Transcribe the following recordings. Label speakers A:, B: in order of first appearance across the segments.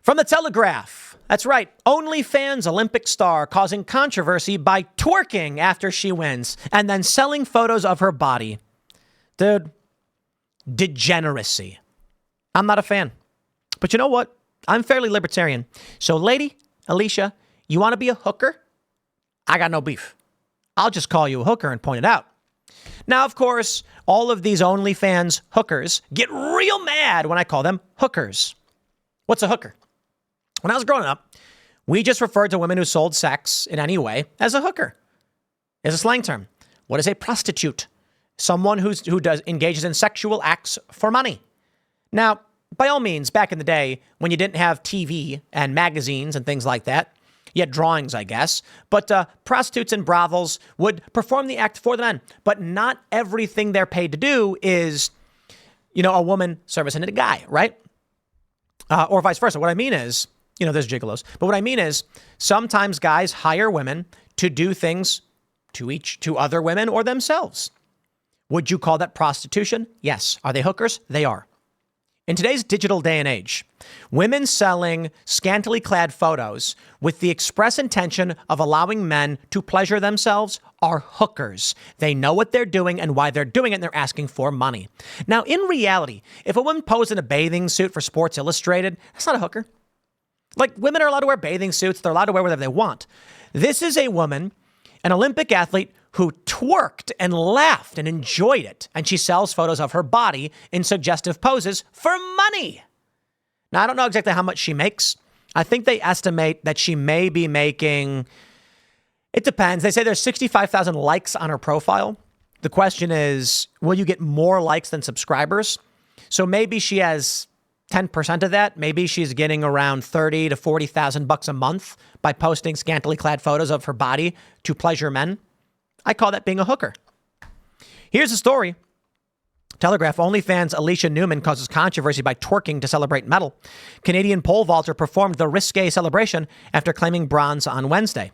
A: From the Telegraph. That's right. OnlyFans Olympic star causing controversy by twerking after she wins and then selling photos of her body. Dude, degeneracy. I'm not a fan. But you know what? I'm fairly libertarian. So lady, Alicia, you want to be a hooker? I got no beef. I'll just call you a hooker and point it out. Now, of course, all of these OnlyFans hookers get real mad when I call them hookers. What's a hooker? When I was growing up, we just referred to women who sold sex in any way as a hooker. It's a slang term. What is a prostitute? Someone who engages in sexual acts for money. Now, by all means, back in the day, when you didn't have TV and magazines and things like that, you had drawings, I guess, but prostitutes and brothels would perform the act for the men. But not everything they're paid to do is, a woman servicing a guy, right? Or vice versa. What I mean is, there's gigolos. But what I mean is sometimes guys hire women to do things to other women or themselves. Would you call that prostitution? Yes. Are they hookers? They are. In today's digital day and age, women selling scantily clad photos with the express intention of allowing men to pleasure themselves are hookers. They know what they're doing and why they're doing it, and they're asking for money. Now, in reality, if a woman posed in a bathing suit for Sports Illustrated, that's not a hooker. Like, women are allowed to wear bathing suits. They're allowed to wear whatever they want. This is a woman, an Olympic athlete, who twerked and laughed and enjoyed it. And she sells photos of her body in suggestive poses for money. Now, I don't know exactly how much she makes. I think they estimate that she may be making, it depends. They say there's 65,000 likes on her profile. The question is, will you get more likes than subscribers? So maybe she has 10% of that. Maybe she's getting around 30 to 40,000 bucks a month by posting scantily clad photos of her body to pleasure men. I call that being a hooker. Here's the story. Telegraph. OnlyFans Alicia Newman causes controversy by twerking to celebrate medal. Canadian pole vaulter performed the risque celebration after claiming bronze on Wednesday.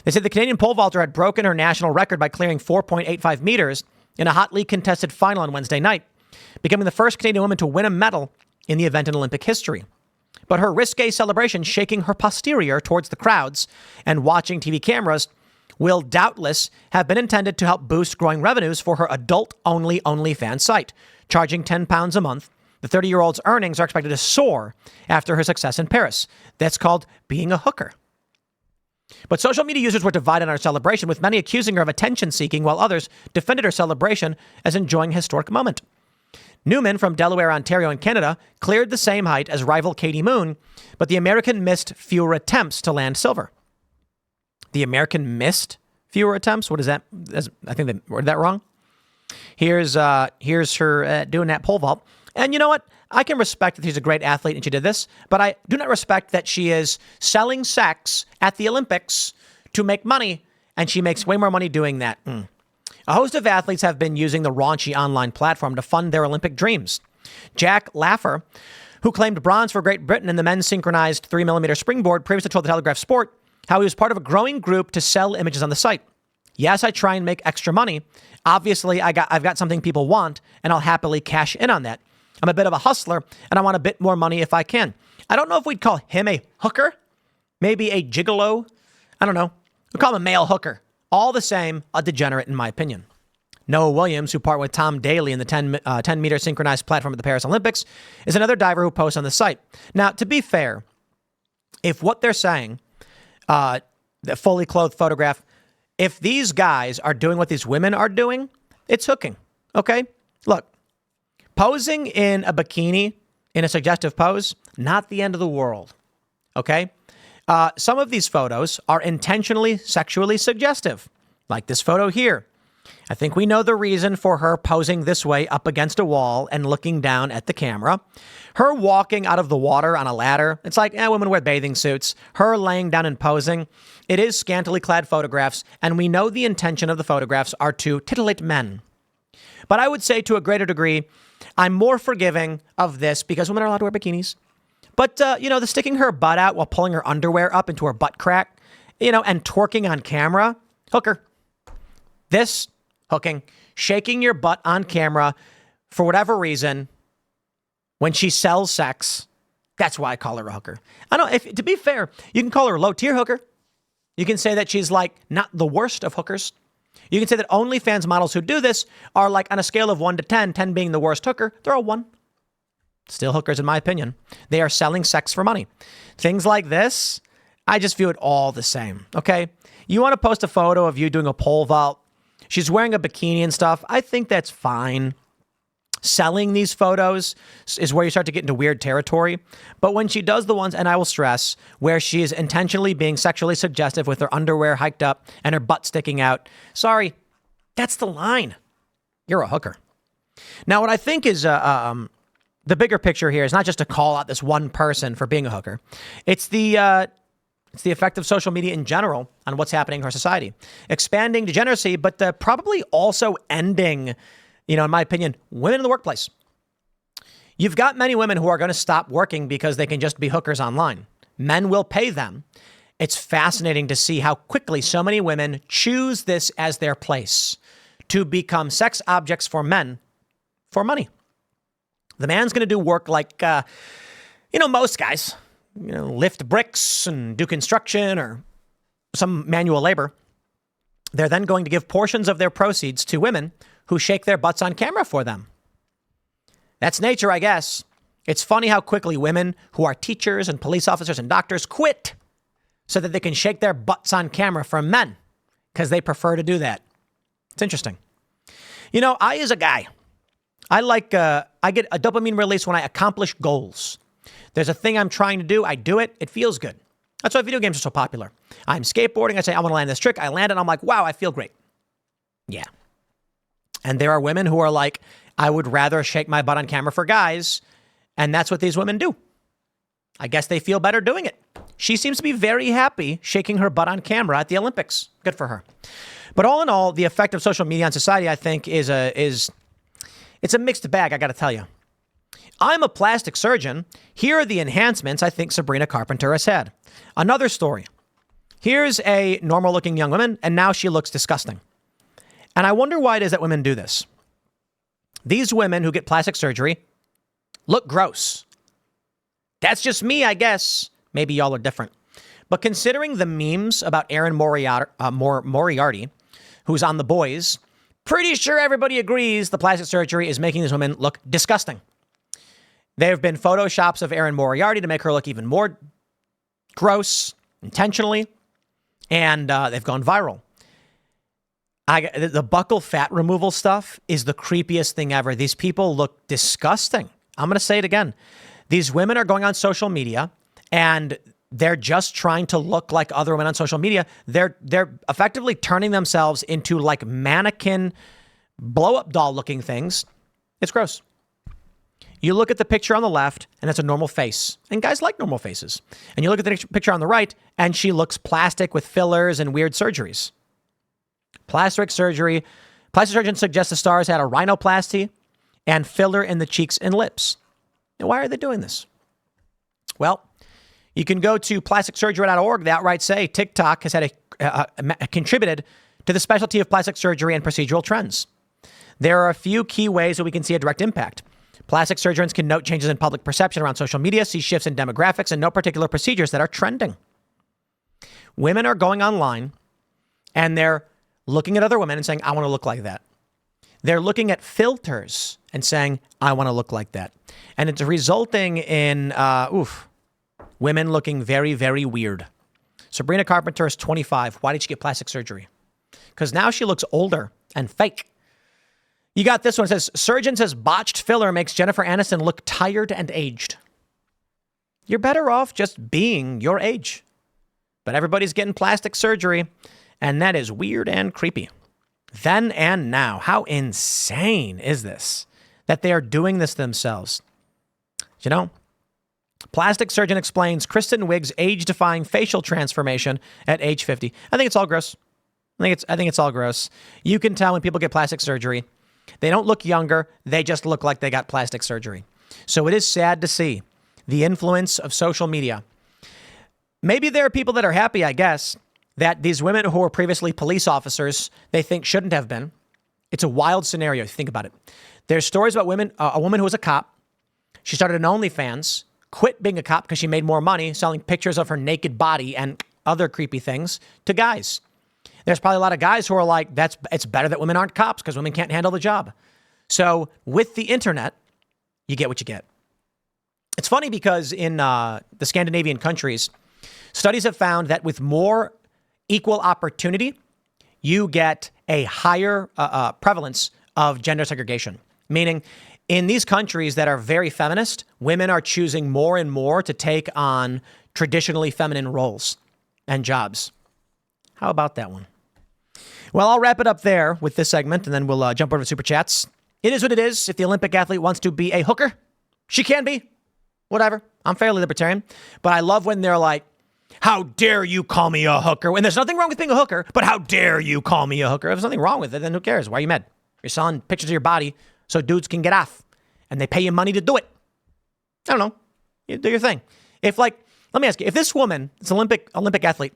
A: They said the Canadian pole vaulter had broken her national record by clearing 4.85 meters in a hotly contested final on Wednesday night, becoming the first Canadian woman to win a medal in the event in Olympic history. But her risque celebration, shaking her posterior towards the crowds and watching TV cameras, will doubtless have been intended to help boost growing revenues for her adult-only OnlyFans site. Charging £10 a month, the 30-year-old's earnings are expected to soar after her success in Paris. That's called being a hooker. But social media users were divided on her celebration, with many accusing her of attention-seeking, while others defended her celebration as enjoying a historic moment. Newman from Delaware, Ontario, and Canada cleared the same height as rival Katie Moon, but the American missed fewer attempts to land silver. The American missed fewer attempts? What is that? I think they worded that wrong. Here's her doing that pole vault. And you know what? I can respect that she's a great athlete and she did this, but I do not respect that she is selling sex at the Olympics to make money, and she makes way more money doing that. A host of athletes have been using the raunchy online platform to fund their Olympic dreams. Jack Laffer, who claimed bronze for Great Britain in the men's synchronized 3mm springboard, previously told the Telegraph Sport how he was part of a growing group to sell images on the site. Yes, I try and make extra money. Obviously, I've got something people want, and I'll happily cash in on that. I'm a bit of a hustler, and I want a bit more money if I can. I don't know if we'd call him a hooker, maybe a gigolo. I don't know. We'll call him a male hooker. All the same, a degenerate in my opinion. Noah Williams, who partnered with Tom Daly in the 10-meter synchronized platform at the Paris Olympics, is another diver who posts on the site. Now, to be fair, if what they're saying, the fully clothed photograph, if these guys are doing what these women are doing, it's hooking. Okay? Look, posing in a bikini in a suggestive pose, not the end of the world. Okay? Some of these photos are intentionally sexually suggestive, like this photo here. I think we know the reason for her posing this way up against a wall and looking down at the camera. Her walking out of the water on a ladder. It's like, women wear bathing suits. Her laying down and posing. It is scantily clad photographs, and we know the intention of the photographs are to titillate men. But I would say to a greater degree, I'm more forgiving of this because women are allowed to wear bikinis. But, the sticking her butt out while pulling her underwear up into her butt crack, and twerking on camera, hooker. This, hooking. Shaking your butt on camera for whatever reason when she sells sex, That's why I call her a hooker. I know, if to be fair, you can call her a low-tier hooker. You can say that she's like not the worst of hookers. You can say that OnlyFans models who do this are like on a scale of 1 to 10, 10 being the worst hooker. They're a 1. Still hookers, in my opinion. They are selling sex for money. Things like this, I just view it all the same, okay? You want to post a photo of you doing a pole vault. She's wearing a bikini and stuff. I think that's fine. Selling these photos is where you start to get into weird territory. But when she does the ones, and I will stress, where she is intentionally being sexually suggestive with her underwear hiked up and her butt sticking out, sorry, that's the line. You're a hooker. Now, what I think is the bigger picture here is not just to call out this one person for being a hooker. It's the effect of social media in general on what's happening in our society. Expanding degeneracy, but probably also ending, in my opinion, women in the workplace. You've got many women who are going to stop working because they can just be hookers online. Men will pay them. It's fascinating to see how quickly so many women choose this as their place to become sex objects for men for money. The man's going to do work like, most guys, lift bricks and do construction or some manual labor. They're then going to give portions of their proceeds to women who shake their butts on camera for them. That's nature, I guess. It's funny how quickly women who are teachers and police officers and doctors quit so that they can shake their butts on camera for men because they prefer to do that. It's interesting. I, as a guy, I get a dopamine release when I accomplish goals. There's a thing I'm trying to do. I do it. It feels good. That's why video games are so popular. I'm skateboarding. I say, I want to land this trick. I land it. And I'm like, wow, I feel great. Yeah. And there are women who are like, I would rather shake my butt on camera for guys. And that's what these women do. I guess they feel better doing it. She seems to be very happy shaking her butt on camera at the Olympics. Good for her. But all in all, the effect of social media on society, I think, it's a mixed bag, I got to tell you. I'm a plastic surgeon. Here are the enhancements I think Sabrina Carpenter has had. Another story. Here's a normal-looking young woman, and now she looks disgusting. And I wonder why it is that women do this. These women who get plastic surgery look gross. That's just me, I guess. Maybe y'all are different. But considering the memes about Erin Moriarty, who's on The Boys, pretty sure everybody agrees the plastic surgery is making these women look disgusting. There have been photoshops of Erin Moriarty to make her look even more gross, intentionally, and they've gone viral. The buccal fat removal stuff is the creepiest thing ever. These people look disgusting. I'm going to say it again. These women are going on social media, and they're just trying to look like other women on social media. They're effectively turning themselves into like mannequin, blow-up doll-looking things. It's gross. You look at the picture on the left, and it's a normal face. And guys like normal faces. And you look at the picture on the right, and she looks plastic with fillers and weird surgeries. Plastic surgery. Plastic surgeons suggest the stars had a rhinoplasty and filler in the cheeks and lips. Now, why are they doing this? Well, you can go to plasticsurgery.org. They outright say TikTok has had contributed to the specialty of plastic surgery and procedural trends. There are a few key ways that we can see a direct impact. Plastic surgeons can note changes in public perception around social media, see shifts in demographics, and note particular procedures that are trending. Women are going online, and they're looking at other women and saying, I want to look like that. They're looking at filters and saying, I want to look like that. And it's resulting in, women looking very, very weird. Sabrina Carpenter is 25. Why did she get plastic surgery? Because now she looks older and fake. You got this one. It says, surgeon says botched filler makes Jennifer Aniston look tired and aged. You're better off just being your age. But everybody's getting plastic surgery, and that is weird and creepy. Then and now. How insane is this that they are doing this themselves? Plastic surgeon explains Kristen Wiig's age-defying facial transformation at age 50. I think it's all gross. I think it's all gross. You can tell when people get plastic surgery, they don't look younger. They just look like they got plastic surgery. So it is sad to see the influence of social media. Maybe there are people that are happy, I guess, that these women who were previously police officers, they think shouldn't have been. It's a wild scenario. Think about it. There's stories about women, a woman who was a cop. She started an OnlyFans quit being a cop because she made more money selling pictures of her naked body and other creepy things to guys. There's probably a lot of guys who are like, it's better that women aren't cops because women can't handle the job. So with the internet, you get what you get. It's funny because in the Scandinavian countries, studies have found that with more equal opportunity, you get a higher prevalence of gender segregation. Meaning, in these countries that are very feminist, women are choosing more and more to take on traditionally feminine roles and jobs. How about that one? Well, I'll wrap it up there with this segment, and then we'll jump over to Super Chats. It is what it is. If the Olympic athlete wants to be a hooker, she can be. Whatever. I'm fairly libertarian. But I love when they're like, how dare you call me a hooker? And there's nothing wrong with being a hooker, but how dare you call me a hooker? If there's nothing wrong with it, then who cares? Why are you mad? You're selling pictures of your body so dudes can get off, and they pay you money to do it. I don't know. You do your thing. Let me ask you, if this woman, this Olympic athlete,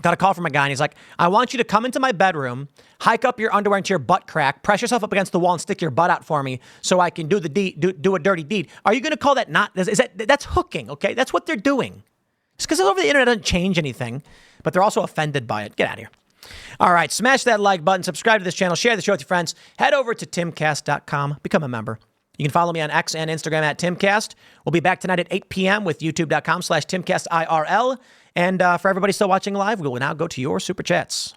A: got a call from a guy and he's like, I want you to come into my bedroom, hike up your underwear into your butt crack, press yourself up against the wall and stick your butt out for me so I can do a dirty deed. Are you going to call that that's hooking, okay? That's what they're doing. Just because it's over the internet doesn't change anything, but they're also offended by it. Get out of here. All right, smash that like button, subscribe to this channel, share the show with your friends, head over to timcast.com, become a member. You can follow me on X and Instagram at Timcast. We'll be back tonight at 8 p.m. with youtube.com/TimcastIRL. And for everybody still watching live, we will now go to your Super Chats.